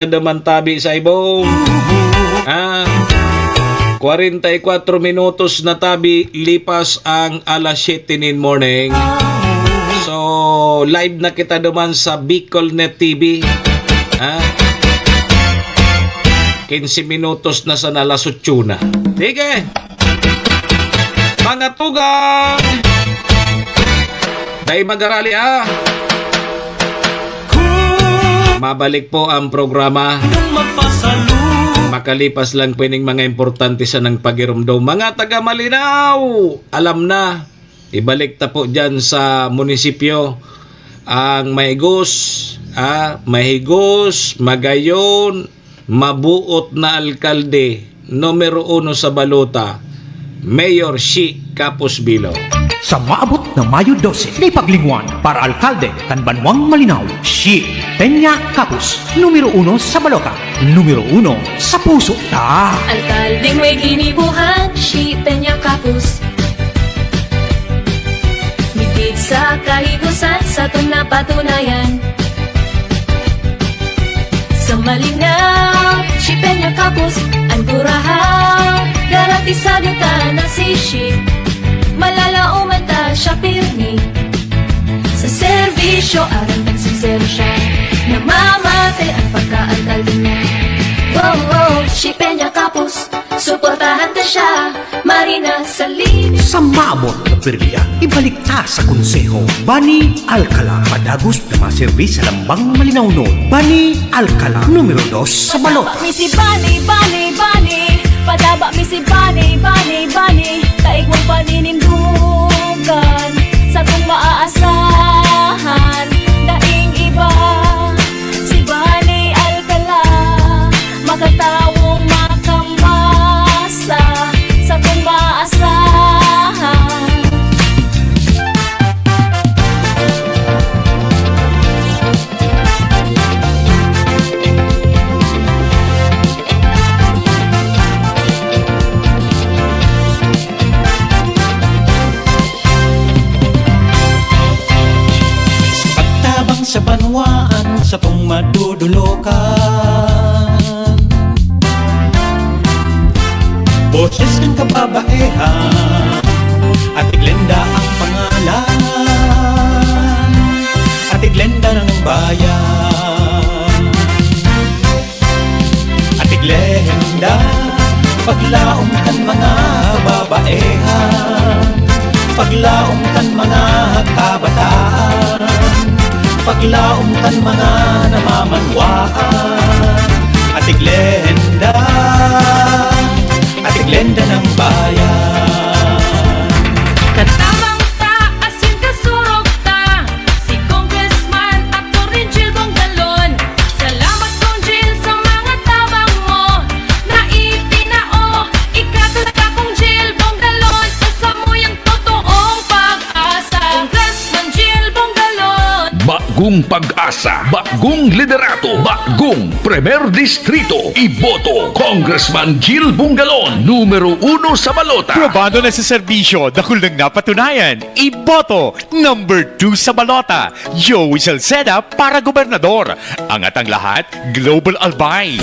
naman tabi sa ibong 44 minutos na tabi lipas ang alas 7 in morning. So live na kita naman sa BicolNet TV 15 minutos na sa alas 8 na. Sige mga tugang dahil mag-arali mabalik po ang programa. Makalipas lang po yung mga importante sa ng pagirumdaw. Mga taga Malinaw, alam na, ibalik ta po dyan sa munisipyo ang Mahigos, Magayon, mabuot na alkalde, numero 1 sa balota, Mayor Shi Capus Bilo. Sa maabot na Mayo 12, may paglingwan para alkalde kan Banwang Malinaw, si Peña Capus, numero 1 sa balota, numero 1 sa puso ta. Alkaldeng may ginibuhan, si Peña Capus. Mitig sa kahigusan, sa itong napatunayan. Sa Malinaw, si Peña Capus, ang kurahaw, garantisado ta na si Shi. Malalauman ta siya pirmi sa serbisyo, arang nagsinsero siya. Namamate ang pagka-alkalde niya. Si Peña Capus, suportahan ta siya. Marina sa linis. Sa maabot na perlian, ibalik ta sa konseho. Bani Alcala, padagos na maservis sa Lambang Malinaw noon. Bani Alcala, numero 2 sa balota. Misi Bani, Bani, Bani, padaba misi Bani, Bani, Bani, taigwang paninindugan sa kung maaasahan. Daing iba, si Bani Alcala, makatawong makamasa sa kung maaasahan. Sa banwaan sa tong madudulokan, boses ng kababaihan, at Glenda ang pangalan, at Glenda ng bayan, at Glenda paglaong kan mga babaihan, paglaong kan mga kabataan, paglaong kan mga namamanwaan. Ate Glenda ng bayan. Katamang ta, asin kasurog ta, si Congressman Atty. Jill Bongalon. Salamat kong Jill sa mga tabang mo, na itinao, ikatulaka kong Jill Bongalon. Asa mo yung totoong pag-asa, Congressman Jill Bongalon. Bagong pag-asa, bagong liderato, bagong Premier Distrito. Iboto Congressman Jill Bongalon, numero 1 sa balota. Probado na sa serbisyo, dahil nang napatunayan. Iboto, number 2 sa balota, Joey Salceda para gobernador. Angat ang lahat, Global Albay.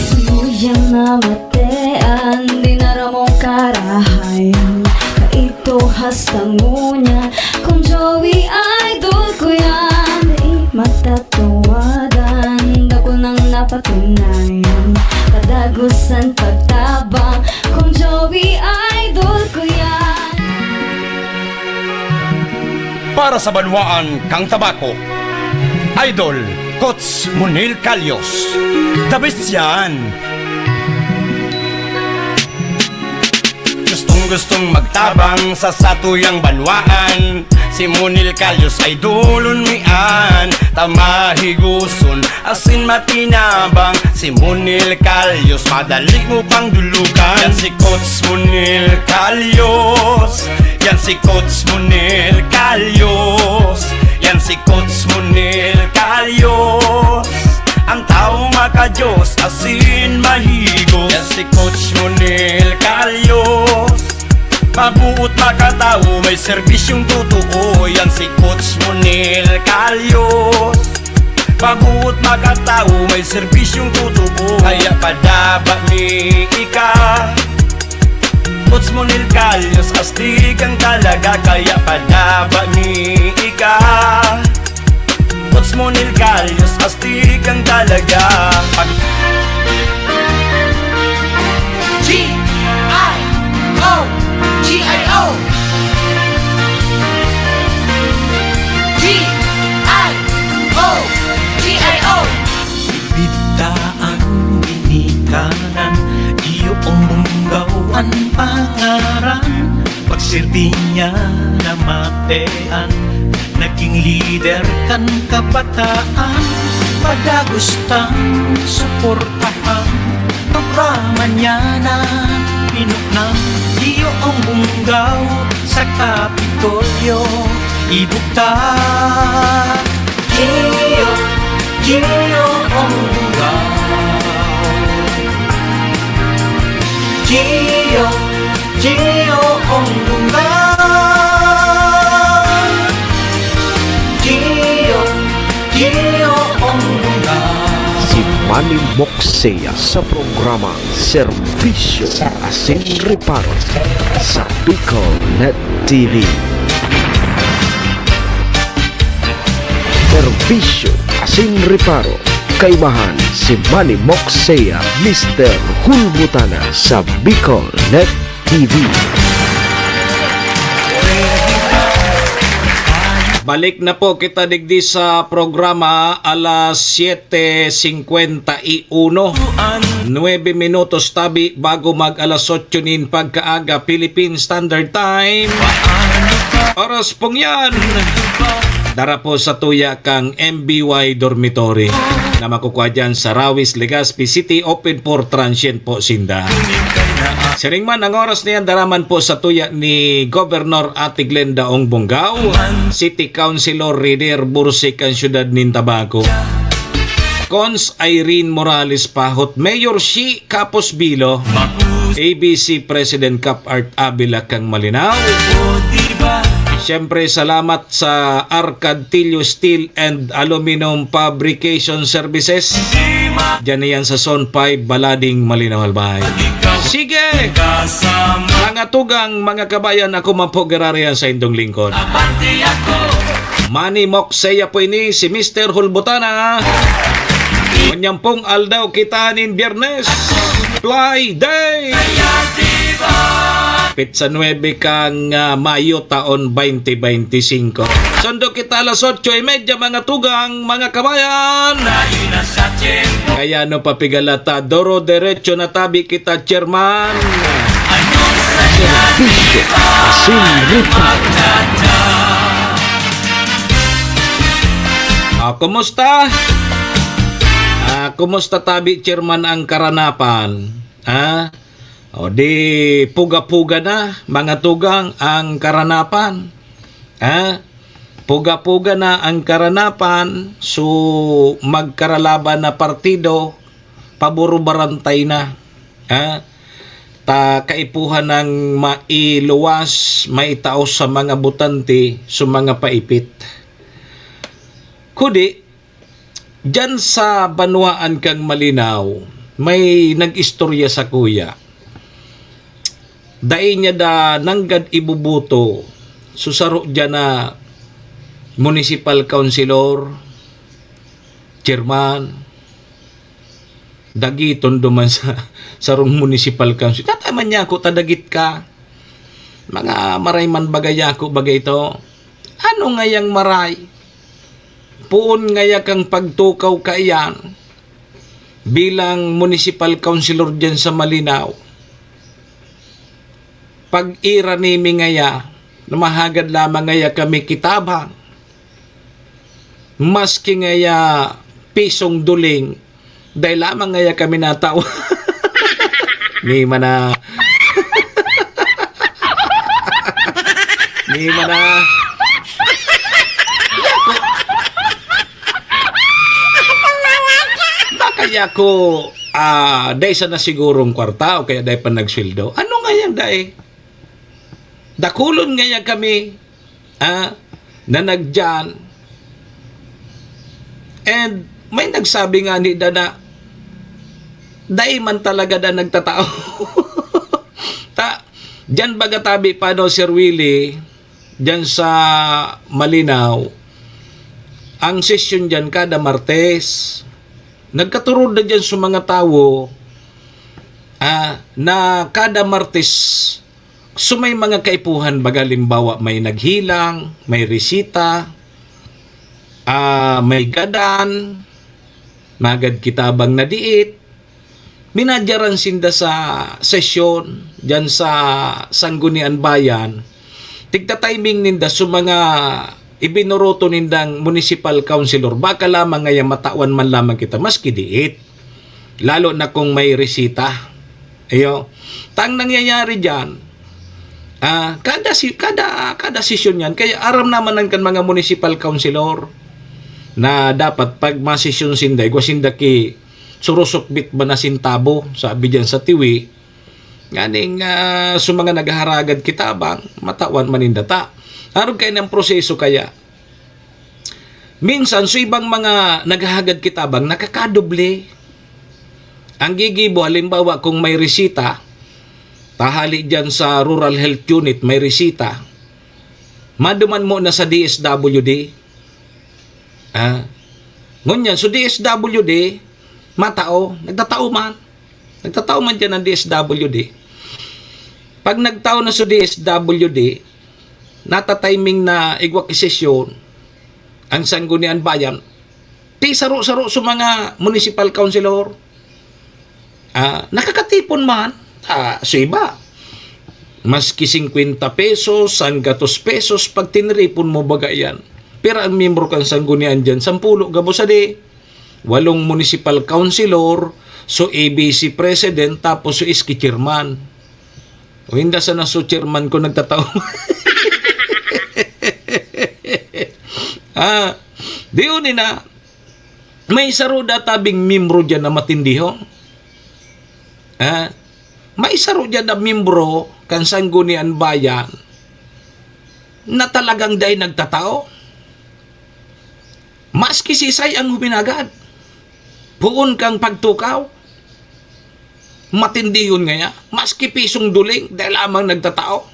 Yang namatean, dinaramong karahayan. Kaito hastang ngunya, kung Joey idol ko yan. Matatawadan, dako nang napatunayan. Kadagusan pagtabang, kung Joey idol ko yan. Para sa banwaan kang tabako, Idol Coach Munil Calyos. The best yan. Gustong magtabang sa satuyang banwaan, si Munil Calyos ay dulon mian. Tamahiguson asin matinabang, si Munil Calyos madali mo pang dulukan. Yan si Coach Munil Calyos, yan si Coach Munil Calyos, yan si Coach Munil Calyos. Ang tao makajos asin mahigos, yan si Coach Munil Calyos. Mabuot makatao, may serbisyong totoo, yan si Coach Munil Calyos. Bagu't makatao may serbisyong tutubo. Kaya padaba mi ika Tots mo nilkalyos astig ang talaga. Kaya padaba mi ika Tots mo nilkalyos astig ang talaga. Pag G-I-O G-I-O G-I-O G-I-O Bitaan, binikanan, iyong munggawan pangaran. Pagsilbi niya na matean, naging leader kan kabataan. Padagustang suportahan, programa niya na pinuknang. Iyong munggaw sa Kapitolyo ibukta. Gio, Gio Onggaw, Gio, Gio Onggaw, Gio, Gio Onggaw. Si Manny Moksea sa programa Serbisyo Asin Reparo sa Bicol Net TV. Serbisyo Asin Reparo, kaibahan si Manny Moksea, Mr. Hulbutana sa Bicol Net TV. Balik na po kita digdi sa programa alas 7:51. 9 minutos tabi bago mag alas 8 nin pagkaaga Philippine Standard Time. Oras pong yan. Dara po sa tuya kang MBY Dormitory na makukuha dyan sa Rawis, Legazpi City. Open for transient po sinda. Siringman ang oras niyan daraman po sa tuya ni Governor Ate Glenda Ong Bongao, City Councilor Riner Bursik ang siyudad nin Tabaco, Cons Irene Morales Pahot, Mayor Shi Capos Bilo, ABC President Cap Art Abila kang Malinaw. Siyempre salamat sa Arcadillo Steel and Aluminum Fabrication Services. Diyan yan sa Zone 5, Balading, Malinaw, Albay. Sige! Mga tugang, mga kabayan, ako man po garariyan sa indong lingkod. Manny Moksea po ini, si Mr. Hulbutana. Kanyang pong aldaw kitanin Biyernes. Fly Day! Pizza 9 kang Mayo taon 2025. Sundo kita alas 8:30 mga tugang, mga kabayan. Kaya no papigalata, doro derecho na tabi kita chairman. Serbisyo Asin Reparo. Kumusta? Kumusta tabi chairman ang karanapan? O di puga-puga na mga tugang ang karanapan. Puga-puga na ang karanapan, so magkaralaban na partido, paburo barantay na. Ta kaipuhan ng mailuwas, maitaos sa mga butante, sa mga paipit. Kudi, dyan sa Banwaan kang Malinaw, may nag-istorya sa kuya. Dai niya da nanggad ibubuto, susaro dyan na municipal councilor, chairman, dagiton duman sa sarong municipal council. Tataman niya ako, tadagit ka. Mga marayman bagay ako bagay ito. Ano ngayang maray? Puon ngaya kang pagtukaw ka iyan bilang municipal councilor dyan sa Malinaw. Pag-ira nimi ngaya, namahagad lamang ngaya kami kitabang. Maski ngaya pisong duling, dahil lamang ngaya kami natao. Ni mana. Ni mana. Kaya ko, dahil sa na sigurong kwarta o kaya dahil pa nagsweldo. Ano nga yan dahil? Dakulon nga kami na nagdyan. And may nagsabi nga ni na dahil man talaga na nagtatao. Diyan baga tabi pa no, Sir Willie, diyan sa Malinaw, ang session diyan kada Martes. Nagkaturod na diyan sa mga tao na kada Martes may mga kaipuhan baga, limbawa may naghilang, may resita, may gadan, magad kitabang na diit, minadyaran sinda sa sesyon dyan sa Sanggunian Bayan. Tigta timing ninda sa mga ibinuroto nindang municipal councilor, baka lamang ngaya matawan man lamang kita maski diit, lalo na kung may resita. Ayo, tang nangyayari dyan, kada sesyon yan, kaya aram naman ng kan mga municipal councilor na dapat pag masesyon sinday, gwasinda ki surusok ba na sintabo, sabi dyan sa tiwi, nganing sa mga nagharagad kitabang, matawan manindata. Harap kayo ng proseso kaya. Minsan, sa ibang mga naghahagad kitabang, nakakadoble. Ang gigibo, halimbawa kung may resita, tahali dyan sa Rural Health Unit, may resita, maduman mo na sa DSWD. Ngunyan, so DSWD, matao, nagtatao man dyan ang DSWD. Pag nagtao na sa DSWD, natatiming na igwakisesyon ang Sanggunian Bayan, ti saro-saro sa mga municipal councilor. Nakakatipon man, sa iba. Maski 50 pesos, 100 pesos, pag tinripon mo baga yan. Pero ang membro kang Sanggunian dyan, 10 gabos ade. 8 municipal councilor, so ABC president, tapos so iski chairman. O hindi sa naso chairman ko nagtataw. Diyo ni na, may saruda tabing membro dyan na matindiho. May saro dyan na membro kan Sanggunian Bayan na talagang day nagtatao. Maski sisay ang huminagad. Puon kang pagtukaw. Matindi yun nga. Maski pisong duling dahil lamang nagtatao.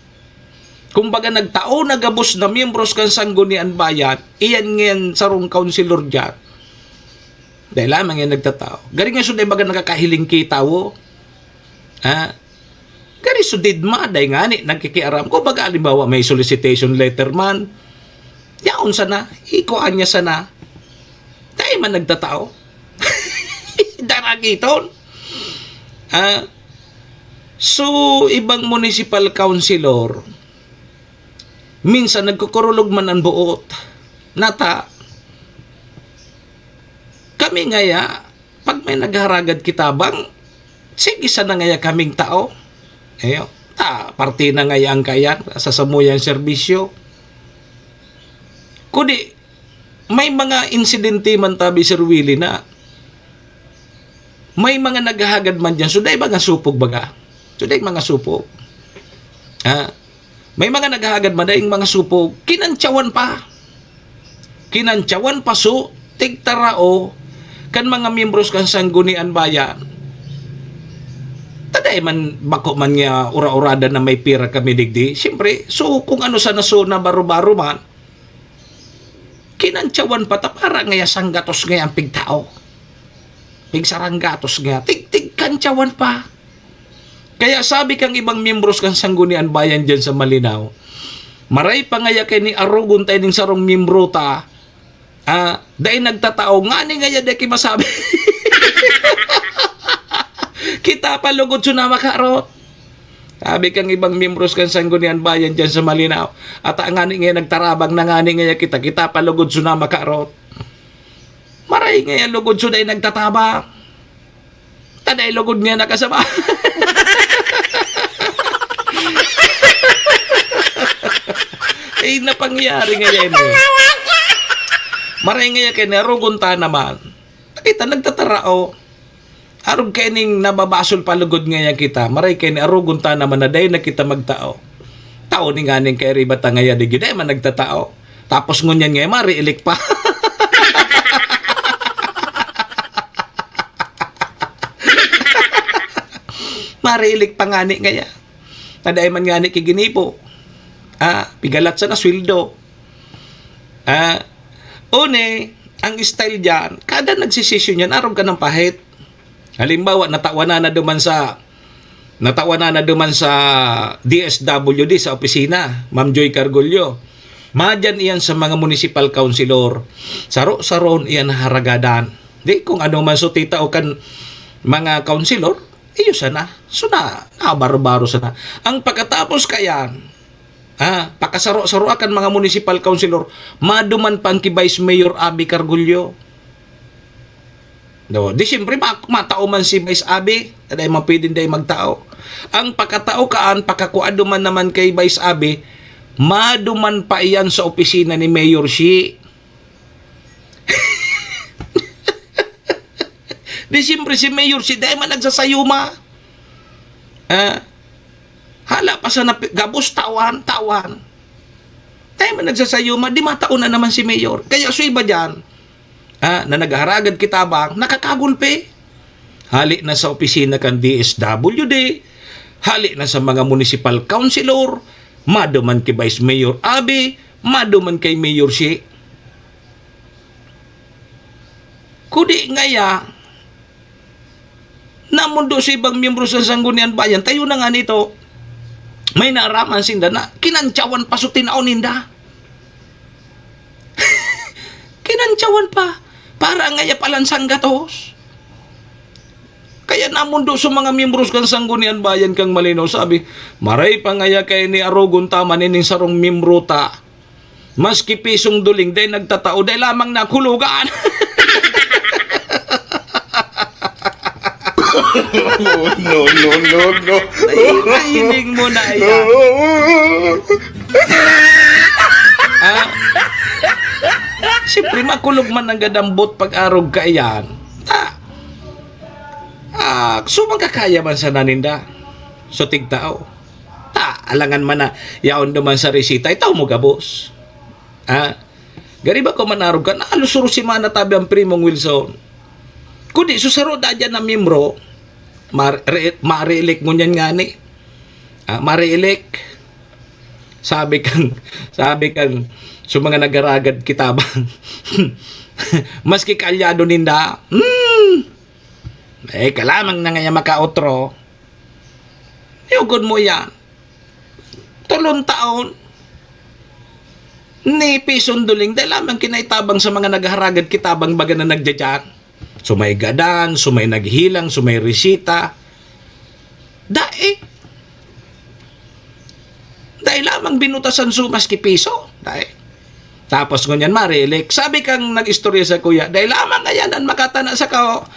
Kumbaga nagtao nagabos na miyembros kan Sanggunian Bayan, iyan ngayon sarong councilor dyan. Dahil lamang yan nagtatao. Gari nga so dahil baga nakakahiling kitawo. Gari so didma dahil nga ni nagkikiaram. Kumbaga alimbawa may solicitation letter man. Yaon sana. Ikuan niya sana. Dahil man nagtatao. Daragiton. So, ibang municipal councilor, minsan nagkukurulog man ang buot. Nata, kami ngaya, pag may nagharagad kitabang, sige sana ngaya kaming tao. Ayo, parti na ngaya ang kayan, sa samuyang serbisyo. Kundi, may mga insidente man tabi Sir Willie na may mga naghahagad man dyan. So, dahil mga supog baga. So, dahil mga supog. May mga naghahagad man dahil mga supog. Kinantsawan pa. So, tigtarao kan mga miyembros kan Sanggunian Bayan. Taday man, bako man nga ura-urada na may pira kami digdi. Siyempre, so, kung ano sana so na baro-baro man, kinantsawan pa ta para ngaya sanggatos ngaya ang pigtao. Pigsaranggatos nga, tig kantsawan pa. Kaya sabi kang ibang miyembros kang Sanggunian Bayan dyan sa Malinaw, maray pa ngaya kay ni arugon tayo ng sarong miyembro ta, dahil nagtatao, nga ni ngaya dahil masabi. Kita palugod sunama karot. Sabi kang ibang miyembros kang Sanggunian Bayan dyan sa Malinaw, at nga ni ngaya nagtarabang na nga ni ngaya kita palugod sunama karot. Maray nga yan lugod so dahil nagtataba. Taday lugod nga nakasama. Napangyari nga yan eh. Maray nga yan kaya narugon ta naman. Kita nagtatarao. Arog kayo ning nababasol palugod nga yan kita. Maray kayo arugon ta naman na dahil na kita magtao. Tao ni nga ning kaya ribata nga yan. Dahil man nagtatao. Tapos ngunyan nga mari ilik pa. Marilik pa ngani ngaya. Naday man ngani kay ginipo. Pigalat sa na sweldo. Une, ang style dyan, kada nagsisisyon yan, araw ka ng pahit. Halimbawa, natawa na duman sa DSWD sa opisina, Ma'am Joy Cargolyo. Madyan iyan sa mga municipal councilor. Saro-saron iyan haragadan. Di kung ano man sutita o kan mga councilor, iyo sana. So baro-baro sana. Ang pagkatapos kayan, pakasaro-saro akan mga municipal councilor, maduman pang ki Vice Mayor Abby Cargolyo. No, di siyempre matao man si Vice Abby, aday man pwedeng day magtao. Ang pagkatao kaan, pakakuado man naman kay Vice Abby, maduman pa iyan sa opisina ni Mayor Shi. Di siyempre si Mayor Shi, day man nagsasayuma. Hala pa sa gabos tawan. Day man nagsasayuma, di matao na naman si Mayor. Kaya so iba dyan, na nagharagad kitabang, nakakagulpe. Hali na sa opisina kan DSWD, hali na sa mga municipal councilor, maduman kay Vice Mayor Abby, maduman kay Mayor Shi. Kudi ngaya, namundo sa ibang miyembro sa Sangguniang Bayan, tayo na nga nito, may naaraman sinda na kinantsawan pa so tinaon ninda. Kinantsawan pa. Para ngaya palansang gatos. Kaya namundo sa mga miyembros kang Sangguniang Bayan kang malinaw, sabi, maray pa ngaya kay ni Arogon tama nining sarong miyembro ta. Maski pisong duling, day nagtatao, day lamang nakulugan. No. Nahiling mo na yan. Siyempre, makulog man ang gadambot pag-arog ka yan. So magkakaya man sa naninda. So tigtao. Alangan man na yaon naman sa resita, itaw mo gabos. Gariba ko manarog ka, naalusuro si mana tabi ang primong Wilson. Kundi, susaro da dyan na miyembro, ma-re-elect mo niyan nga ni. Ma-re-elect. Sabi kang so mga nagaragad kitabang. Maski kalyado ninda, kalamang na nga makaotro. Yugod mo yan. 3 taon. Ni pisong duling, dahil lamang kinaitabang sa mga nagharagad kitabang baga na nagdadyan. Sumay gadan, sumay naghilang, sumay resita. Dahil lamang binutasan sumas ki piso. Tapos ngunyan ma-re-elect. Sabi kang nag-istorya sa kuya, dahil lamang ngayanan makatana sa kao.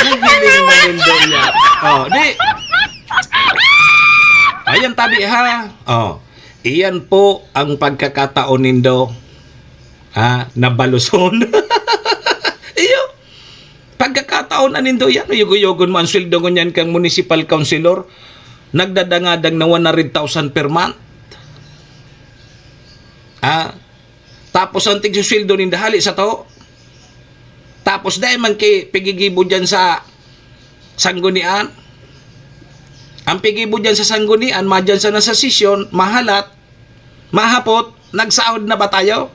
Naghiling na nindo yan. Ayan tabi ha. Iyan po ang pagkakataon nindo na baluson. Iyo. Pagkakataon na nindo yan, yugo-yugon mo ang sweldo ngunyan kang municipal councilor, nagdadangadang na 100,000 per month. Tapos ang tig-sweldo ninda hali sa to. Tapos dahil man kay pigigibo dyan sa Sanggunian. Ang pigibo dyan sa Sanggunian, madyan sa nasa sesyon, mahalat, mahapot, nagsahod na ba tayo?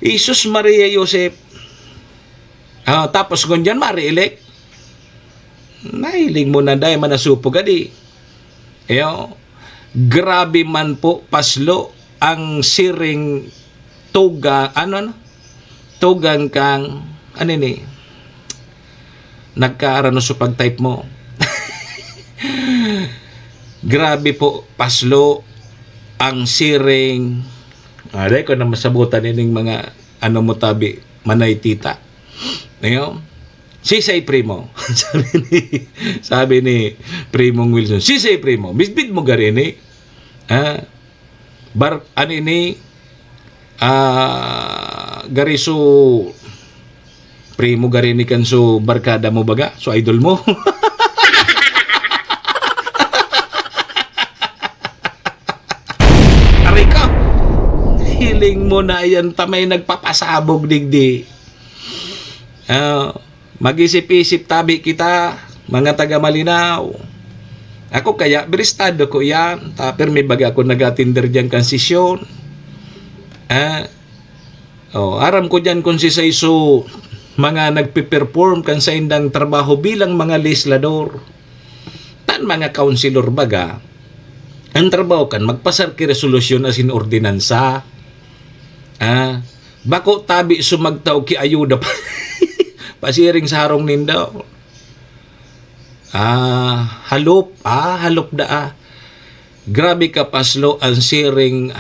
Isus Maria Joseph. Tapos kung dyan, ma-re-elect. Nahiling mo na dahil manasupog adi. Grabe man po, paslo, ang siring tugang kang, nagkaarano sa pag-type mo. Grabe po, paslo, ang siring, aray ko na masabutan ining mga, mo tabi, manay tita. Sisay Primo. sabi ni Primong Wilson, Sisay Primo, bisbid mo garini. Gariso, Primo garini kan so barkada mo baga, so idol mo. Aray ka. Hiling mo na yan, tamay nagpapasabog digdi. Mag-isip-isip tabi kita, mga taga Malinaw. Ako kaya, beristado ko yan. Pero may baga ako nag-atinder dyan kansisyon. Aram ko dyan kung si Saiso, mga nagpiperform kan sa indang trabaho bilang mga legislador. Tan mga kaunsilor baga, ang trabaho kan magpasar ki resolusyon asin ordinansa. Bako tabi sumagtaw ki ayuda pa. Pasiring sa harong nindaw. Halop da. Grabe ka paslo ang siring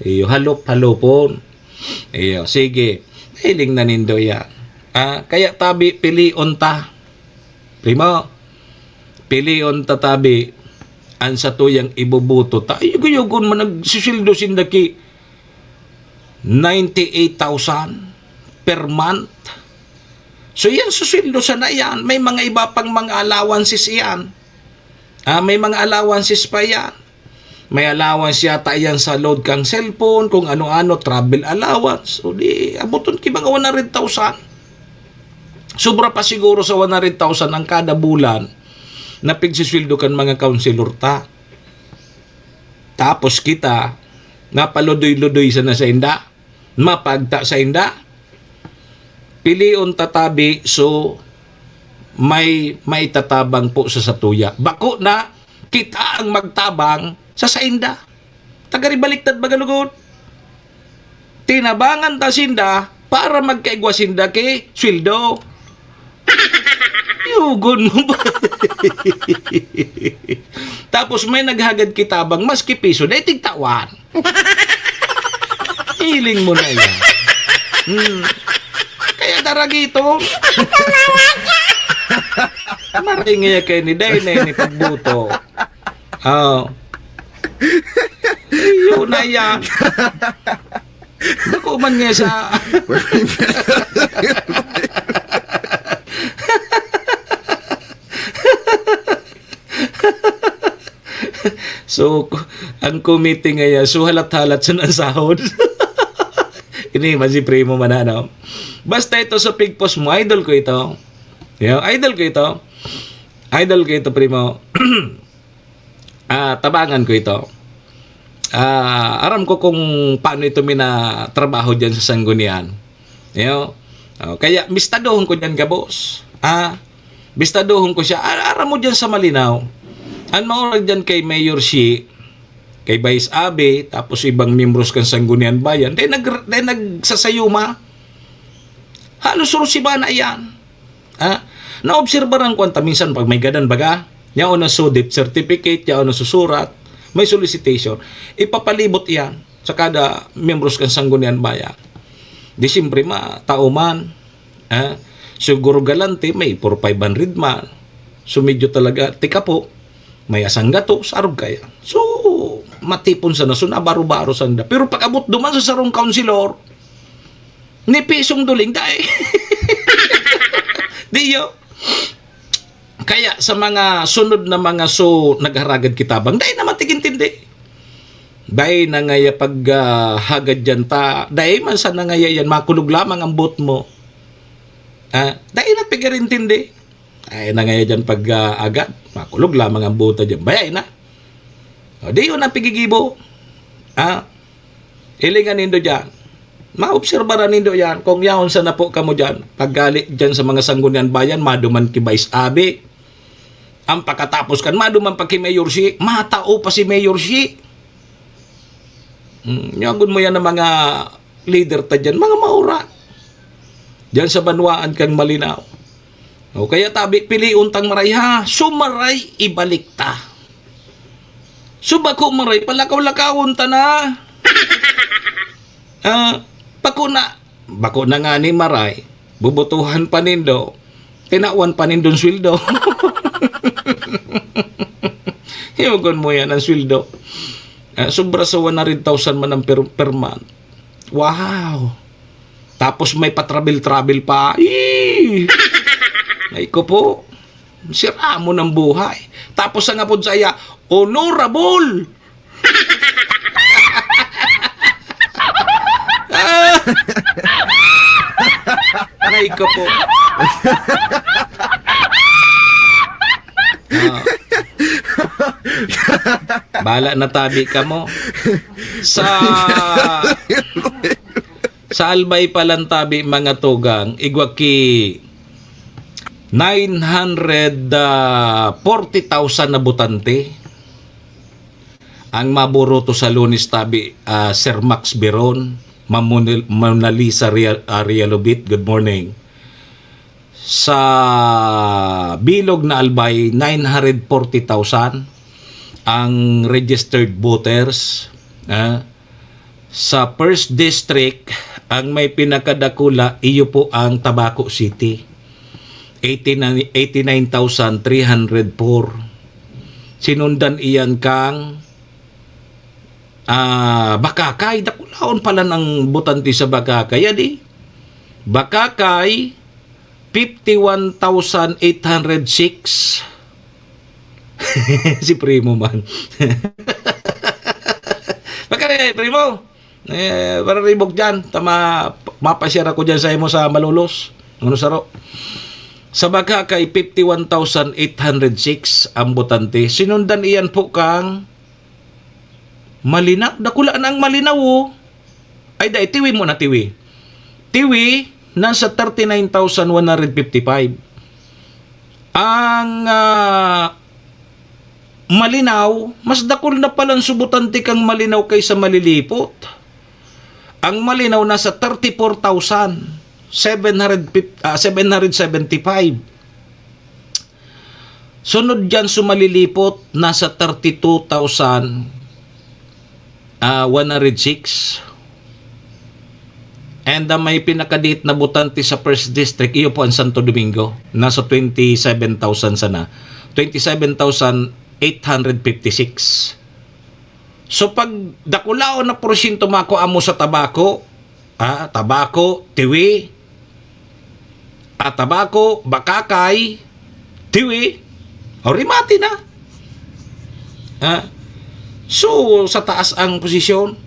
iyo halopon. Iyo sige. Hiling na nindo yan. Kaya tabi pilion ta. Primo. Pilion ta tabi an sa tuyang ibubuto ta. Yugon man nagsisildo sindaki 98,000 per month. So yan susildo sa na yan. May mga iba pang mga allowances yan. May mga allowances pa yan. May allowance yata yan sa load kang cellphone, kung ano-ano, travel allowance. So di, abuton ki mga 100,000. Sobra pa siguro sa 100,000 ang kada bulan na pigsisildo kan mga counselor ta. Tapos kita, napaludoy-ludoy sa na sa inda, mapagta sa inda, pilion tatabi, so may tatabang po sa satuya. Bako na, kita ang magtabang sa sainda. Tagaribaliktad bagalugod. Tinabangan ta sinda para magkaigwa sinda kay sweldo. Yugon mo ba? Tapos may naghagad kitabang maski piso, dahil tigtawan. Hiling mo na yan. Kaya daragito. Maringaya kayo ni Day na ni pagbuto. Yun na yan. Bako man nga sa... So, ang committee ngayon, so halat-halat sa nasahod. Ini, man si Primo Mananaw. Basta ito sa pigpos mo, idol ko ito. Idol ko ito, Primo. Tabangan ko ito. Aram ko kung paano ito minatrabaho dyan sa Sanggunian. Kaya bistadohon ko dyan ka, boss. Bistadohon ko siya. Aram mo dyan sa Malinaw. Ang maurag dyan kay Mayor Shi, kay Vice Abe, tapos ibang membros kan Sanggunian Bayan, dahil nagsasayuma. Halos rusiba na yan. Naobserbaran ko minsan pag may gadan baga, yaon na so death certificate, yaon na susurat, may solicitation, ipapalibot yan sa kada membros kan Sanggunian Bayan. Di siyempre tao man, siguro galante, may 4,500 man. So medyo talaga, tika po, may asang gato, sarog kaya. So, matipon sa nasun, baro-baro sanda. Pero pag abot duman sa sarong counselor, ni pisong duling dahi. Diyo. Kaya sa mga sunod na mga nagharagad kitabang, dahi naman tigintindi. Dahi na ngaya pag hagad dyan ta, dahi man sa nangaya yan, makulog lamang ang bot mo. Dahi na pigarintindi. Ay na ngaya dyan pag agad, makulog lamang ang buta dyan. Bayay na. Di yun ang pigigibo. Ilingan nindo dyan. Maobserbaran nindo yan. Kung yaon sa napo ka mo dyan, paggali dyan sa mga Sanggunian Bayan, maduman ki Vice Abe. Ang pagkatapos kan, maduman pa ki Mayor Shi, matao pa si Mayor Shi. Nyagun mo yan ng mga leader ta dyan, mga maura. Dyan sa banwaan kang Malinaw. Kaya tabi pili untang maray ha, sumaray ibalik ta. Subako maray, palakaw-lakawon ta na. Bako na nga ni maray, bubutuhan pa nindo, tinawan pa nindon sweldo. Hiugon mo yan ang sweldo. Sobra sa 100,000 man ang per month. Wow! Tapos may pa-travel pa. Ay ko po, sira mo ng buhay. Tapos ang apod saya, honorable. Aray ko po. Bala na tabi ka mo. Sa albay palang tabi mga tugang, igwaki 940,000 na butante. Ang maburuto sa Lunes tabi, Sir Max Beron, Mona Lisa Rialobit, good morning. Sa bilog na albay, 940,000 ang registered voters. Sa first district, ang may pinakadakula, iyo po ang Tabaco City. 89,304. Sinundan iyan kang Bakakay. Dakulaon pala ng butante sa Bakakay. Adi? Bakakay, 51,806. Si Primo man. Bakare, Primo. Para ribok dyan. Mapashare ako dyan sa imo sa Malolos. Ano saro? Sa Bakakay, 51,806 ang butante. Sinundan iyan po kang Malinaw. Dakulaan ang Malinaw. Ay, Tiwi muna, Tiwi. Tiwi, nasa 39,155. Ang Malinaw, mas dakul na palang subutante kang Malinaw kaysa Malilipot. Ang Malinaw nasa 34,775. Sunod dyan Malilipot, nasa 32,106. And may pinakadate na butante sa first district, iyo po ang Santo Domingo. Nasa 27,000 sana. 27,856. So pag dakulao na porsyento mako amo sa tabako, tabako, tiwi, tabako, bakakay, tiwi, rimati na. So sa taas ang posisyon.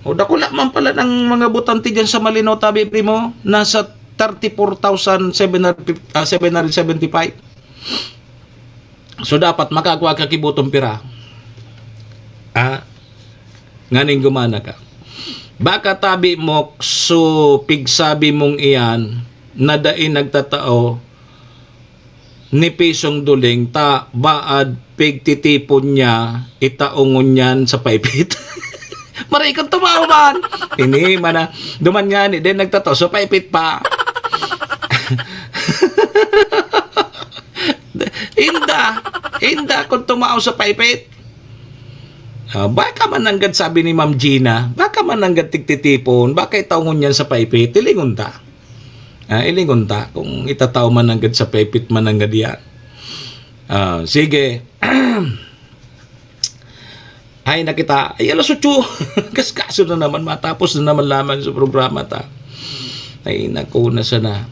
O dakula man pala ng mga butante dyan sa Malinaw tabi, Primo, nasa 34,775. So dapat makakuha ka kibutong pira. Nganing gumana ka. Baka tabi mo, so pigsabi mong iyan, nadain nagtatao, ni pisong duling, ta baad pigtitipon niya, itaungon yan sa paipit. Maray kang tumawaman. Ini, mana, duman nga ni, din nagtatao, so paipit pa. Inda kung tumao sa paipit. Baka man nanggad, sabi ni Ma'am Gina, baka man nanggad tigtitipon, baka itaungon yan sa paipit, ilingon ta. Ilingon ta, kung itatao man nanggad sa paipit man nanggad yan. Sige. Ay nakita, ay alas 8. Kaskaso na naman, matapos na naman laman sa programa ta. Ay naku na sana.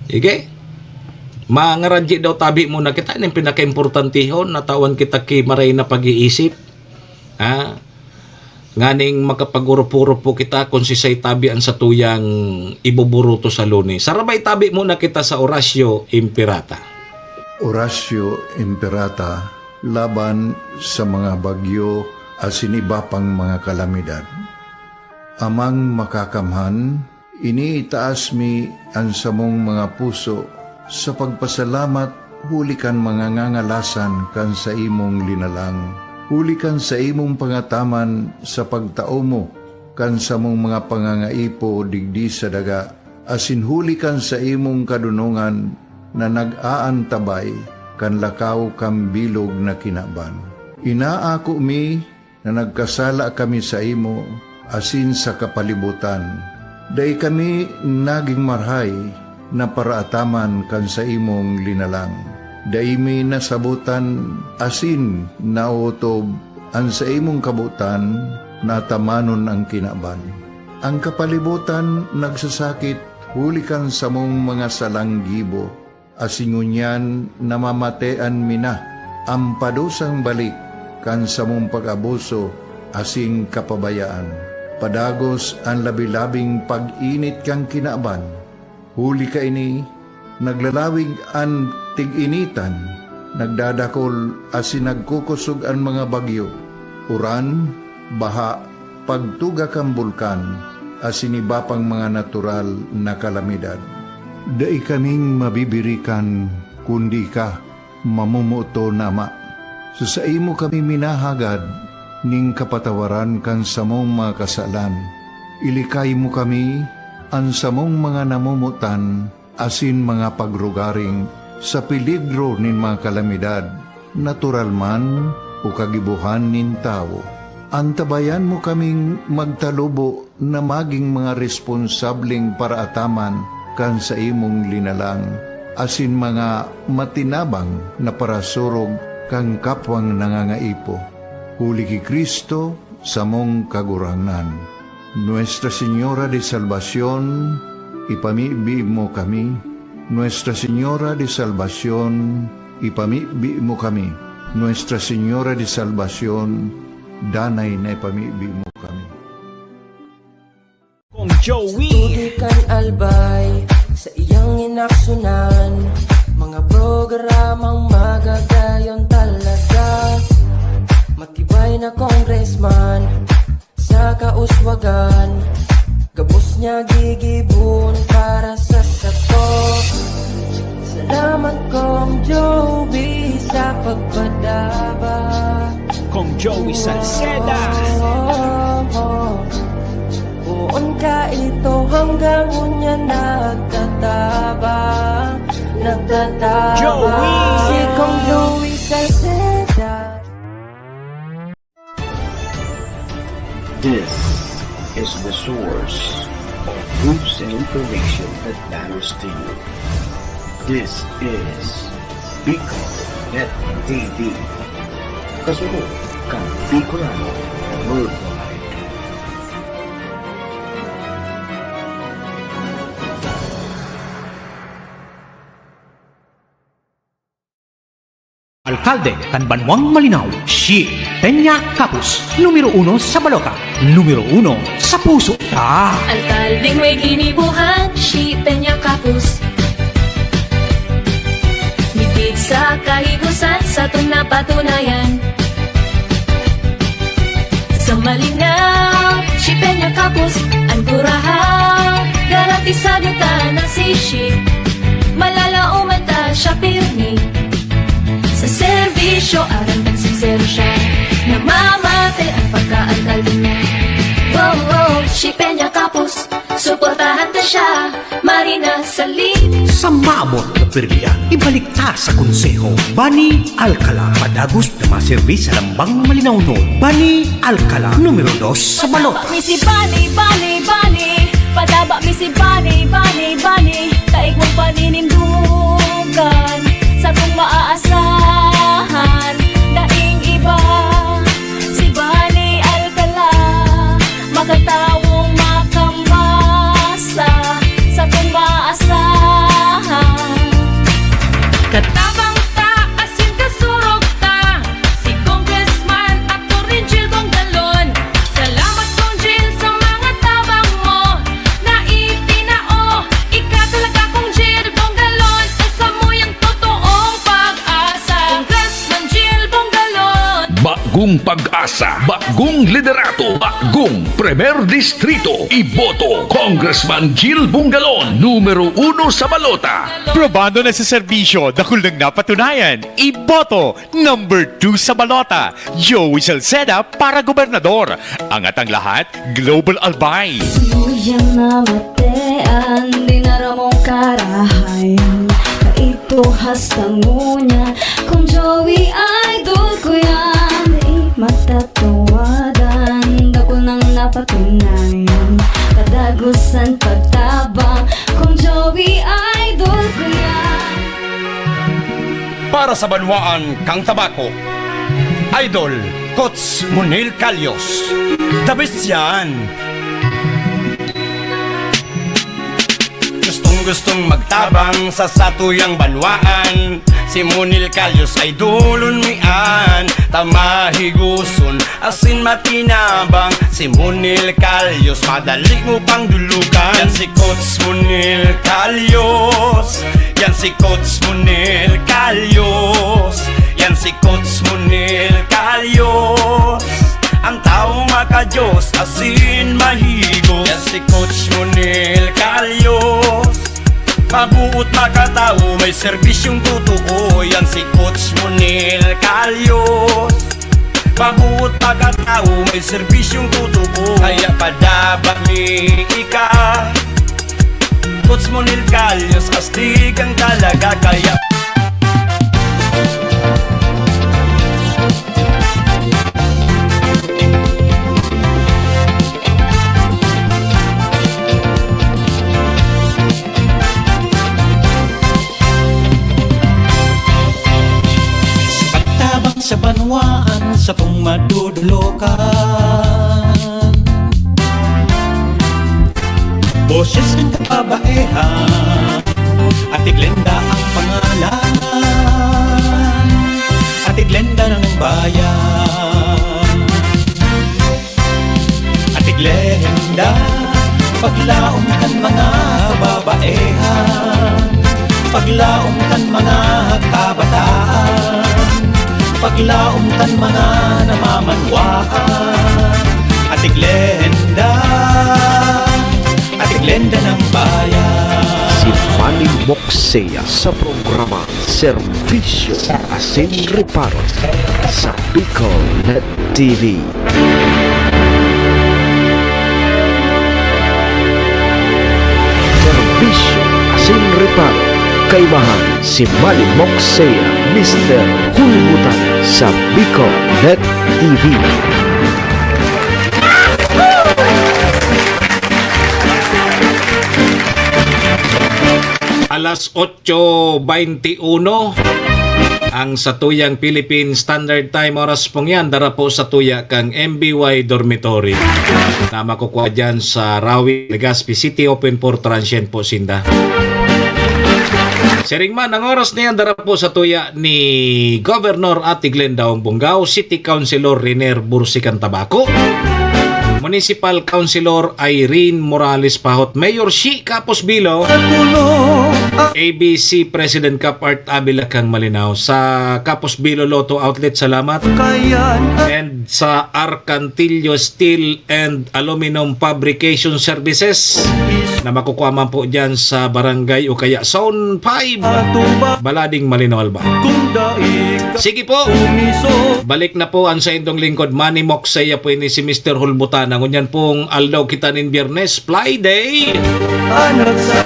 Sige. Mga radyo daw tabi muna kita, yung pinaka-importantihon, natawan kita ki maray na pag-iisip. Nganing makapag-urup-urup po kita kung sisay tabian sa tuyang ibuburuto sa Lunes. Sarabay tabi muna kita sa Horacio Imperata. Horacio Imperata, laban sa mga bagyo at siniba pang mga kalamidad. Amang makakamhan, iniitaas mi ang samong mga puso sa pagpasalamat, hulikan mga ngangalasan kan sa imong linalang. Hulikan sa imong pangataman sa pagtao mo, kan sa mong mga pangangaipo digdi sa daga, asin hulikan sa imong kadunungan na nag-aantabay, kan lakaw kam bilog na kinaban. Inaako mi na nagkasala kami sa imo, asin sa kapalibutan. Day kami naging marhay na paraataman kan sa imong linalang. Day mi nasabutan, asin nautob ang sa imong kabutan, natamanon ang kinaban. Ang kapalibutan nagsasakit, hulikan sa mong mga salanggibo, asingunyan namamatean mina, ang padusang balik, kan sa mong pag-abuso, asing kapabayaan. padagos ang labi-labing pag-init kang kinaaban. Huli ka ini, naglalawig ang tig-initan, nagdadakol asin nagkukusog ang mga bagyo. Uran, baha, pagtuga kang bulkan, asin iba pang mga natural na kalamidad. Dai kaming mabibirikan, kundi ka, mamumuto nama. So sa imo kami minahagad, ning kapatawaran kan samong mga kasalan. Ilikay mo kami, ang samong mga namumutan, asin mga pagrugaring, sa peligro nin mga kalamidad, natural man o kagibuhan nin tao. Antabayan mo kaming magtalubo na maging mga responsableng paraataman kan sa imong linalang, asin mga matinabang na parasurog kang kapwang nangangaipo. Huli ki Kristo sa mong kagurangan. Nuestra Señora de Salvación, ipamibi mo kami. Nuestra Señora de Salvación, ipamibi mo kami. Nuestra Señora de Salvación, danay na ipamibi mo kami. Tutukan albay sa iyang inaksunan, mga programang magagayon talaga. Matibay na congressman sa kauswagan, gabos niya gigibon para sa satok. Salamat Kong Joey sa pagpadaba, Kong Joey Salceda. Buon ka ito hanggang unya nagtataba, Joey! Si Kong Joey Salceda. This is the source of news and information that matters to you. This is Bicol.net TV. Kasunod kang Bicolano Worldwide. Alkalde kan Banwang Malinaw, si Peña Capus, numero 1 sa balota, numero 1 sa puso. Alkaldeng may ginibuhan, si Peña Capus. Mitig sa kahigusan, sa itong napatunayan. Sa malinaw, si Peña Capus, ang kurahaw, garantisado ta na si Shi. Malalauman ta siya pirmi. Sa serbisyo, arang sincero siya. Namamate ang pagka-alkalde niya. Wow, wow, si Peña Capus, suportahan ta siya. Marina Salin. Sa maamot na pirlian, ibalik ta sa konseho. Bani Alcala, padagos na maservis sa lambang malinaw noon. Bani Alcala, numero 2 sa balota. Misi Bani, Bani, Bani. Padaba misi Bani, Bani, Bani. Taig mong paninimdugan sa kung maaasahan. Daing iba, si Bani Alcala. Makatawong makamasa sa kung maaasahan. Katabang ta, asin kasurog ta, si Congressman Atty. Jill Bongalon. Salamat Kong Jill sa mga tabang mo, na itinao, ika talaga Kong Jill Bongalon. Isa mo yung totoong pag-asa, Congressman Jill Bongalon. Bagong pag-asa, bagong liderato, bagong Premier Distrito. Iboto Congressman Jill Bungalon, numero 1 sa balota. Probando na sa serbisyo, dahil nang napatunayan. Iboto, number 2 sa balota, Joey Salceda para gobernador. Angat ang lahat, Global Albay. Tuyang na matean, dinaramong karahayan. Kaito hastang ngunya, kung Joey idol ko yan. Di matatawadan, dakol nang napatunayan. Kadagusan pagtabang, kung Joey idol ko yan. Para sa banwaan kang tabako, Idol Coach Munil Calyos. The best yan. Gustong magtabang sa satuyang banwaan, Si Munil Calyos ay dulon mian, tamahiguson asin matinabang. Si Munil Calyos madali mo pang dulugan. Yan si Coach Munil Calyos, yan si Coach Munil Calyos, yan si Coach Munil Calyos. Ang tao makajos asin mahigos. Yan si Coach Munil Calyos, mabuot makatao, may serbisyong totoo. Yan si Coach Munil Calyos, mabuot makatao, may serbisyong totoo. Kaya padabali ika, Coach Munil Calyos, astig ang talaga. Kaya Pagtabang sa banwaan sa tong madudulokan, boses ng kababaehan, Ate Glenda ang pangalan, Ate Glenda ng bayan. Ate Glenda, paglaong kan mga babaehan, paglaong kan mga kabataan, paglaong kan mga namamanwaan. Ate Glenda, Ate Glenda ng bayan. Si Manny Moxea sa programa Servisyo Asin Reparo sa Bicol Net TV. Servisyo Asin Reparo, kaibahan si Manny Moxea, Mr. Hulmutan sa Bicol Net TV. Alas 8:21 ang satuyang Philippine Standard Time. Oras pong yan, dara po sa tuya kang MBY Dormitory na makukuha dyan sa Rawi, Legazpi City. Open for transient po sinda. Siringman, ang oras na yan, dara po sa tuya ni Governor Ate Glenda Bunggao, City Councilor Riner Bursican Tabaco, Municipal Councilor Irene Morales Pahot, Mayor Shi Capos Bilo, ABC President Cap Art Abila Kang Malinaw, sa Capos Bilo Lotto Outlet, salamat, and sa Arcantillo Steel and Aluminum Fabrication Services na makukuha man po dyan sa barangay o kaya Zone 5, Balading, Malinaw, Alba. Sige po, balik na po ang sa indong lingkod Manny Moxea po ini si Mr. Hulbutan. Ngunyan pong aldaw kita nin Biyernes, Friday,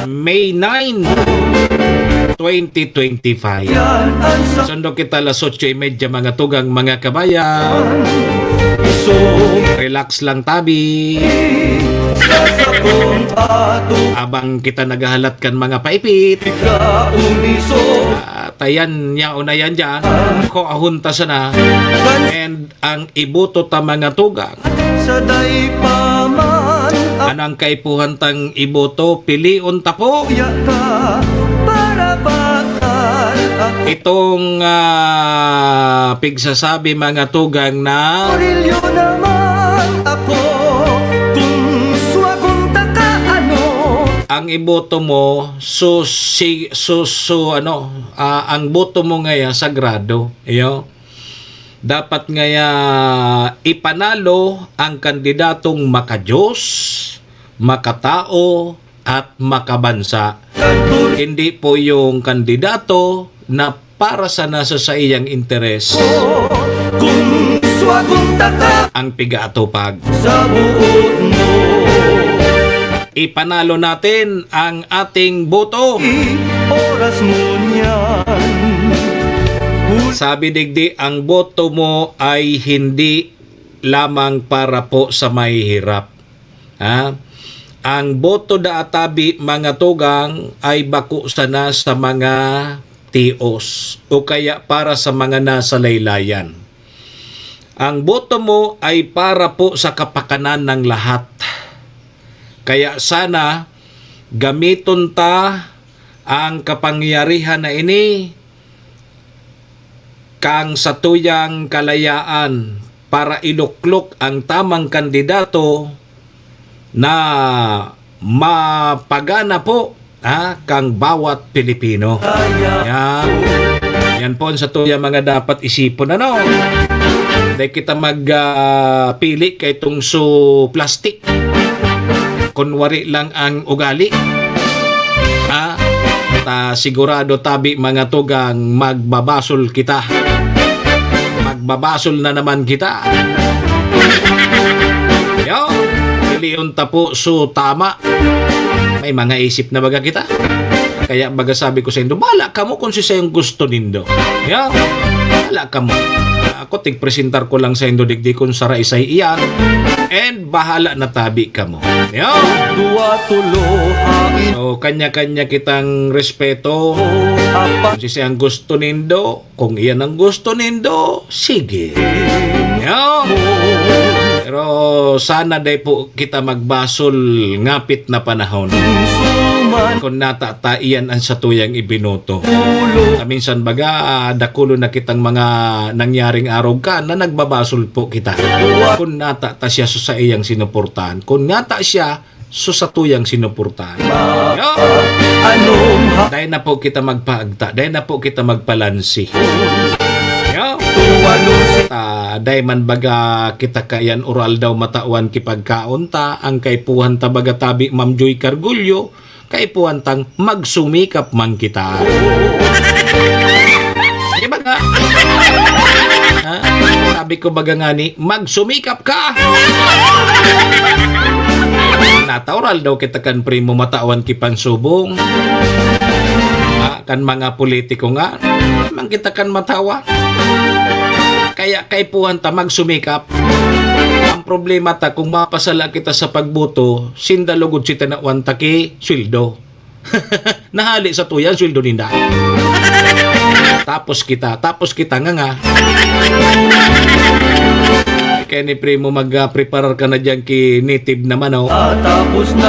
May 9, 2025. Sundo kita alas 8:30 mga tugang mga kabayan. Relax lang tabi. Abang kita naghahalat kan mga paipit. Tayan niya unayan dyan. Ko ahunta sana. And ang ibuto ta mga tugang. Anang kaipuhantang iboto, piliun ta po. Itong pigsasabi mga tugang na ang iboto mo ang boto mo ngaya sagrado. Iyo. Dapat ngaya ipanalo ang kandidatong makadiyos, makatao, at makabansa. Hindi po yung kandidato na para sa nasa sa iyang interes ang piga-atupag. Ipanalo natin ang ating boto. Sabi digdi, ang boto mo ay hindi lamang para po sa mahihirap. Ang boto da atabi mga tugang ay bako sana sa mga tios o kaya para sa mga nasa laylayan. Ang boto mo ay para po sa kapakanan ng lahat. Kaya sana gamiton ta ang kapangyarihan na ini kang satuyang kalayaan para iluklok ang tamang kandidato na mapagana po kang bawat Pilipino. Yan po sa tuyang mga dapat isipon. Dahil kita magpili kay tungso plastic. Kunwari lang ang ugali. Sigurado tabi mga tugang magbabasol kita. Magbabasol na naman kita. Yo, piliyon tapo so tama. May mga isip na baga kita. Kaya baga sabi ko sa indo, bala ka mo kung siya yung gusto nindo. Yo, bala ka mo. Ako tigpresentar ko lang sa indo digdikon sa raisay iyan. And bahala na tabi ka mo. Yo. So, kanya-kanya kitang respeto. Kung siya ang gusto nindo, kung iyan ang gusto nindo, sige. Yo. Pero sana day po kita magbasol ngapit na panahon. Kung natataiyan ang satuyang ibinoto. Minsan baga, dakulo na kitang mga nangyaring araw ka na nagbabasol po kita. Kung natata siya sa iyang sinuportahan. Kung nata siya sa tuyang sinuportahan. Dahil na po kita magpaagta. Dahil na po kita magpalansi. Dahil man baga kita kayan oral daw matawan kipagkaunta ang kaipuhan tabaga tabi Ma'am Joy Cargulyo kaipuhan tang magsumikap man kita. Di ba nga? Sabi ko baga nga ni magsumikap ka. Nataural daw kita kan primo matawan kipansubong. Kan mga politiko nga man kita kan matawa. Kaya kaipuhan ta magsumikap. Ang problema ta kung mapasala kita sa pagboto, sindalugod si tanawan ta ki sweldo. Nahali sa tuyan sweldo ninda. Tapos kita nga. Kaya ni primo mag-preparar ka na dyan ki native naman tapos na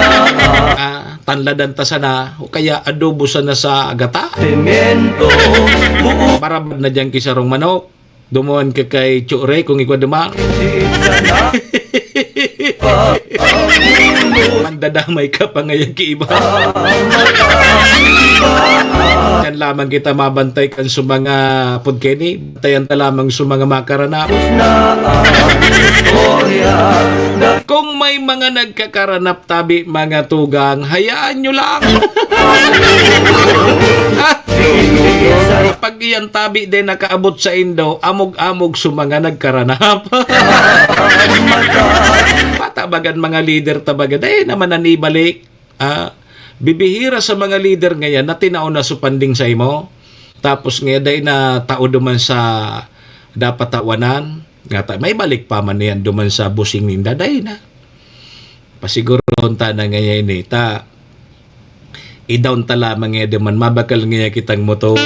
tanladan ta sana o kaya adobo sana sa agata. Pimento. Barabad na dyan ki sarong manok. Dumuan ka kay Chore kung ikaw dumang. Mandadamay ka pa ngayon ki iba. Yan lamang kita mabantay kan sa mga pudkeni. Bantayan ta lamang sa mga makaranap. Kung may mga nagkakaranap tabi mga tugang, hayaan nyo lang. Pag iyan tabi din nakaabot sa Indo, amog-amog sa mga nagkaranap. Patabagan mga leader tabagan, naman nanibalik. Bibihira sa mga leader ngayon na tinaon na supanding sa imo. Tapos ngayon dahil na tao duman sa dapat tawanan. May balik pa man yan duman sa busing ninda. Dahil na. Pasiguro ta na ngayon i-down ta lamang ngayon duman. Mabakal ngayon kitang motor.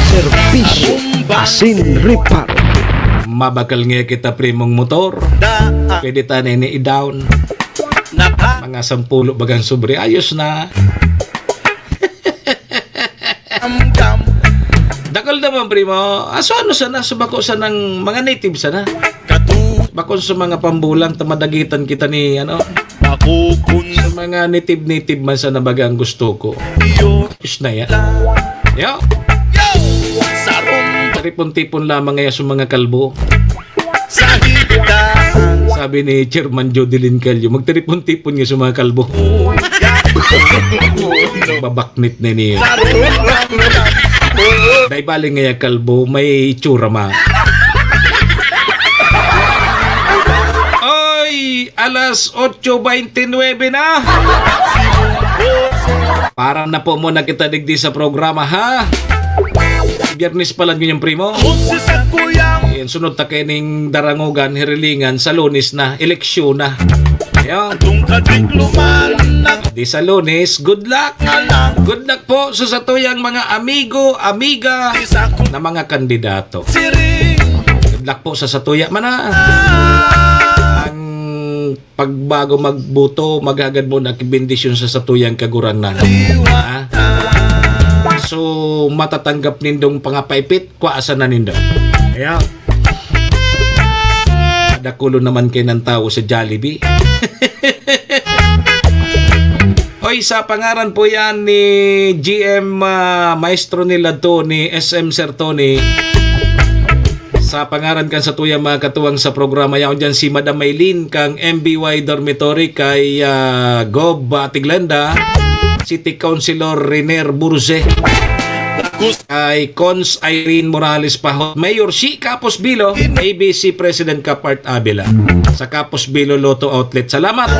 Serbisyo Asin Reparo. Mabakal ngayon kita primong motor. Pwede ta na i-down. Mga 10 bagang sobre. Ayos na. Dakal naman primo. Ano sana? Subako sana ng mga native sana. Bakon sa mga pambulang tamadagitan kita ni sa mga native man sana bagang gusto ko. Ayos na yan. Yo. Taripon-tipon lamang ngayon sa mga kalbo. Sabi ni Chairman Jodelyn Calio, magtaripon-tipon nga sa mga kalbo. Babaknit na niya. Dahil baling nga kalbo, may itsura ma. Oy! Alas 8:29 na! Parang na po muna kita digdi sa programa, ha? Biyernes pa lang yun yung primo. Yan, sunod ta kining darangugan, hirilingan, sa Lunes na, eleksyon na. Yan. Di sa Lunes, good luck. Good luck po sa satuyang mga amigo, amiga na mga kandidato. Good luck po sa satuya man ang pagbago magbuto, maghagad mo na kibindisyon sa satuyang kagurang na. Ha? kaso matatanggap nindong pangapaipit, kuasa na nindo. Kaya, dakulo naman kayo ng tao sa Jollibee. Oy, sa pangaran po yan ni GM maestro nila to, ni SM Sir Tony. Sa pangaran kan sa tuya mga katuwang sa programa yaw dyan si Madam Maylin kang MBY Dormitory kay Gob Atiglenda, City Councilor Renier Burze, kay Cons Irene Morales Pahot, Mayor si Capos Bilo, ABC President Capart Abela, sa Capos Bilo Lotto Outlet. Salamat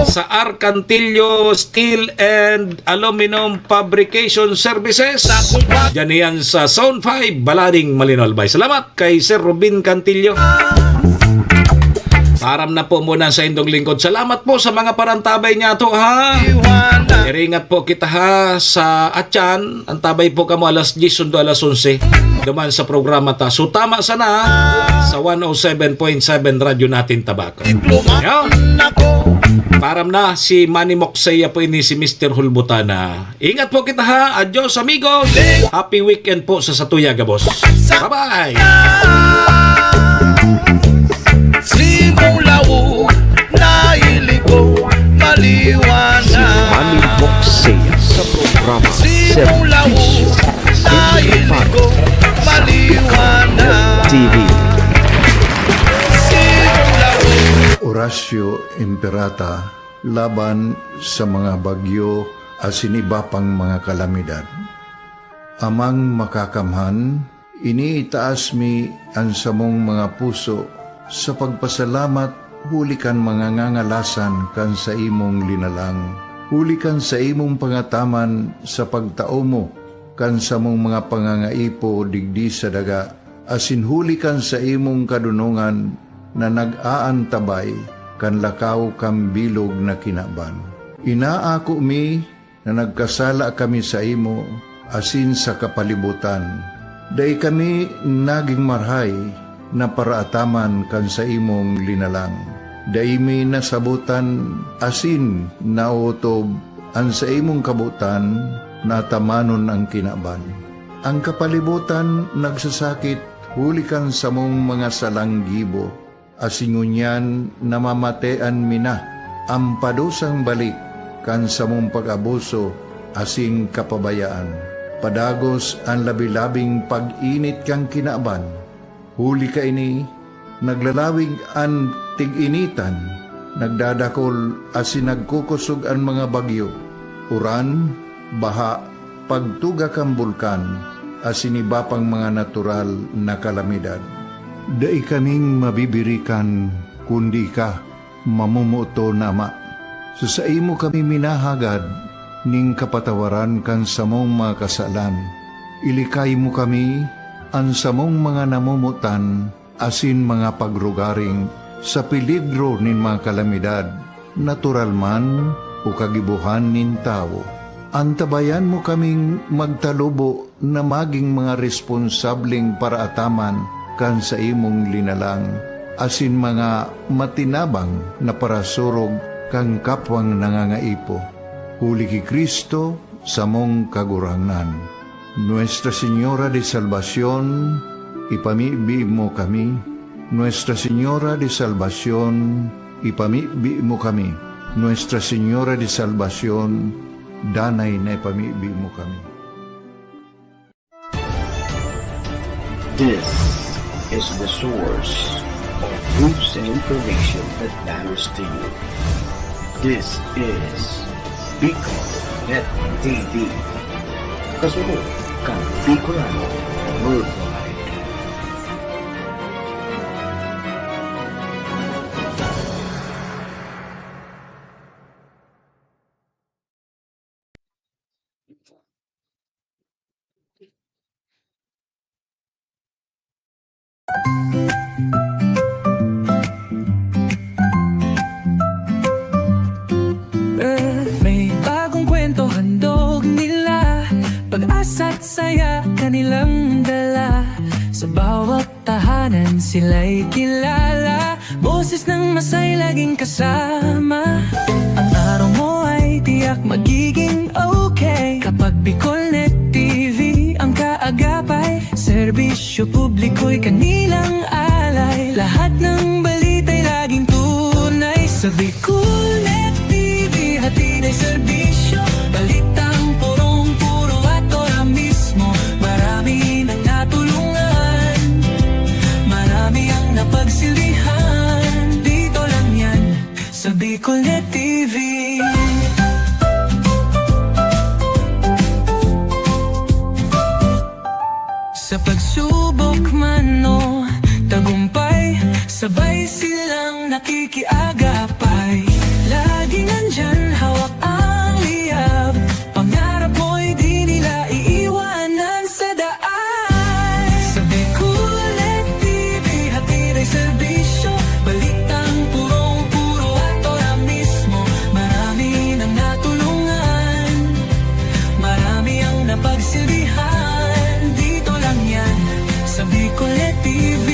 sa Arcantillo Steel and Aluminum Fabrication Services. Diyan yan sa Zone 5, Balading, Malino, Albay. Salamat kay Sir Robin Cantillo. Param na po muna sa indong lingkod. Salamat po sa mga parantabay niya to, ha. Iringat po kita, ha, sa Atyan. Ang tabay po kamo alas 10 sundo alas 11. Duman sa programa ta. So tama sana sa 107.7 radyo natin Tabako. Yan. Param na si Manny Moxeya po ini si Mr. Hulbutana. Ingat po kita, ha. Adios amigos. Happy weekend po sa Satuyaga, boss. Bye-bye. Simulaw na iliko maliwanag. Si Manny Moxeya sa programa Simulaw Servisyo na iliko maliwanag. TV. Simulaw Horacio Imperata laban sa mga bagyo at siniba pang mga kalamidad. Amang makakamhan, iniitaas mi ang samong mga puso sa pagpasalamat, huli kan mga ngangalasan kan sa imong linalang. Huli kan sa imong pangataman sa pagtao mo, kan sa mong mga pangangaipo digdi sa daga, asin huli kan sa imong kadunungan na nag-aantabay kan lakaw kam bilog na kinaban. Inaako mi na nagkasala kami sa imo, asin sa kapalibutan. Day kami naging marhay, na paraataman kan sa imong linalang. Daimi nasabutan asin nautob ang sa imong kabutan na tamanon ang kinaban. Ang kapalibutan nagsasakit hulikan sa mong mga salanggibo, asingunyan namamatean mina ang padusang balik kan sa mong pag-abuso asing kapabayaan. Padagos ang labilabing pag-init kang kinaban. Huli ka ini, naglalawig ang tig-initan, nagdadakol asin nagkukusog ang mga bagyo, uran, baha, pagtuga kang bulkan, asin iba pang mga natural na kalamidad. Dai kaming mabibirikan, kundi ka, mamumuto na ama. So sa imo kami minahagad, ning kapatawaran kan sa mong mga kasalan. Ilikay mo kami, ang samong mga namumutan, asin mga pagrugaring, sa peligro nin mga kalamidad, natural man o kagibuhan nin tao. Antabayan mo kaming magtalubo na maging mga responsabling paraataman kan sa imong linalang, asin mga matinabang na parasurog kang kapwang nangangaipo. Huli ki Kristo sa mong kagurangan. Nuestra Señora de Salvación, ipamibi mo kami. Nuestra Señora de Salvación, ipamibi mo kami. Nuestra Señora de Salvación, danay na ipamibi mo kami. This is the source of news and information that matters to you. This is Bicol Net TV. Kasunod kang Bicolano Worldwide. May bagong kwento handog nila, pag-asa't saya kanilang dala. Sa bawat tahanan sila'y kilala, boses ng masay laging kasama. Ang araw mo ay tiyak magiging okay kapag Bicol Net TV serbisyo publiko'y kanilang alay. Lahat ng balita'y laging tunay. Sa Bicolnet TV, hatid ay serbisyo, balitang purong-puro at ora mismo. Marami nang natulungan, marami ang napagsilbihan. Dito lang yan sa Bicolnet TV. Sa pagsubok man o tagumpay, sabay silang nakikiagapay. Laging nandyan, hawak ang liyab, pangarap mo'y di nila iiwanan sa daan. Sa Bicolnet TV, hatid ay serbisyo, balitang purong-puro at ora mismo. Marami nang natulungan, marami ang napagsilbihan. Dito lang yan sa Bicolnet TV.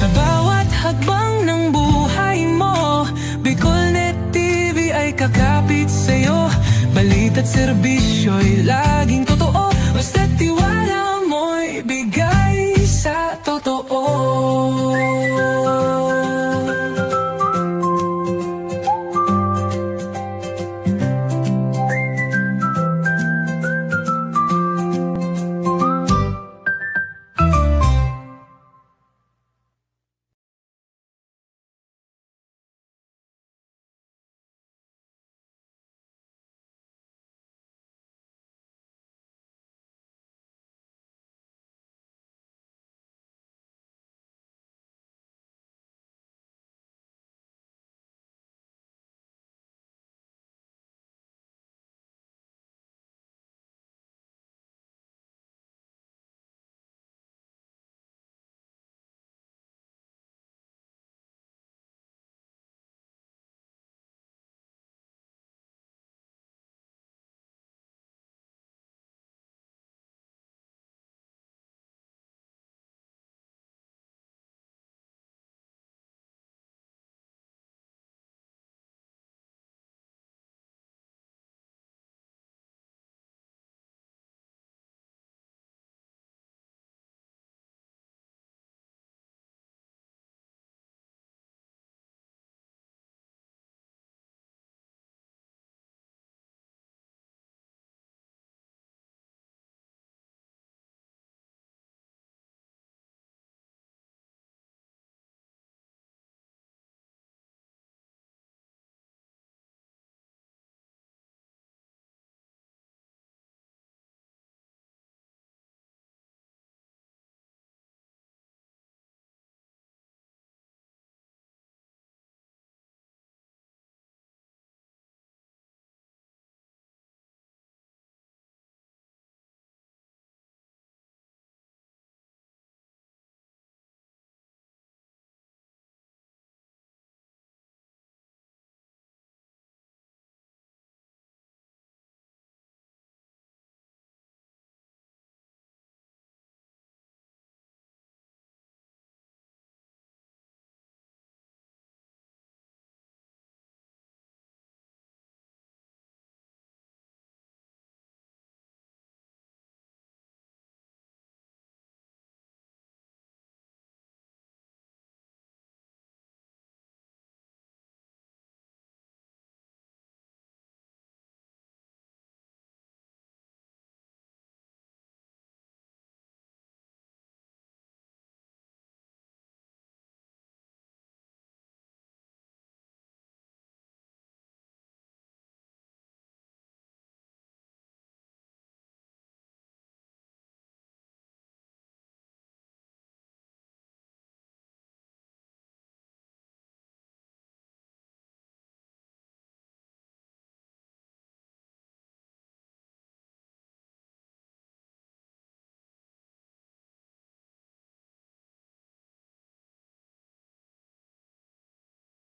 Sa bawat hakbang ng buhay mo, Bicolnet TV ay kakapit sa'yo. Balita't serbisyo'y laging totoo, basta't tiwala mo'y bigay sa totoo.